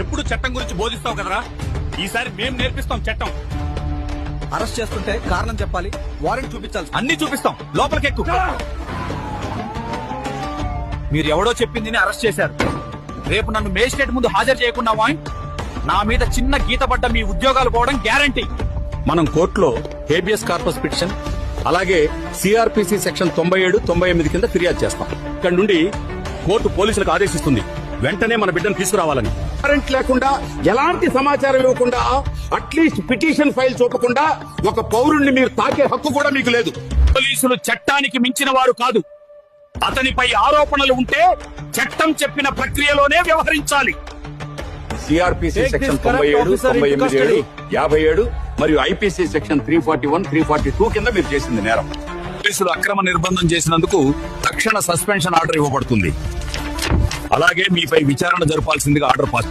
ఎప్పుడు చట్టం గురించి బోధిస్తావు కదరా, ఈసారి మేం నేర్పిస్తాం చట్టం. అరెస్ట్ చేస్తుంటే కారణం చెప్పాలి, వారెంట్ చూపించాలి. అన్ని చూపిస్తాం, లోపలికెక్కు. మీరు ఎవడో చెప్పింది అరెస్ట్ చేశారు. రేపు నన్ను మేజిస్ట్రేట్ ముందు హాజరు చేయకుండా నా మీద చిన్న గీత పడ్డ మీ ఉద్యోగాలు పోవడం గ్యారంటీ. మనం కోర్టులో హేబియస్ కార్పస్ పిటిషన్ అలాగే సిఆర్పిసి సెక్షన్ 97, 98 కింద ఫిర్యాదు చేస్తాం. ఇక్కడ నుండి కోర్టు పోలీసులకు ఆదేశిస్తుంది వెంటనే మన బిడ్డను తీసుకురావాలని. వారెంట్ లేకుండా ఎలాంటి సమాచారం ఇవ్వకుండా అట్లీస్ట్ పిటిషన్ ఫైల్ చూపకుండా ఒక పౌరుణ్ణి మీరు తాకే హక్కు కూడా మీకు లేదు. పోలీసులు చట్టానికి మించిన వారు కాదు. అతనిపై ఆరోపణలు ఉంటే చట్టం చెప్పిన ప్రక్రియలోనే వ్యవహరించాలి. సిఆర్పిసి సెక్షన్ 97, 97, 57 మరియు ఐపీసీ సెక్షన్ 341, 342 కింద మీరు చేసింది నేరం. పోలీసులు అక్రమ నిర్బంధం చేసినందుకు తక్షణ సస్పెన్షన్ ఆర్డర్ ఇవ్వబడుతుంది. అలాగే మీపై విచారణ జరపాల్సిందిగా ఆర్డర్ పాస్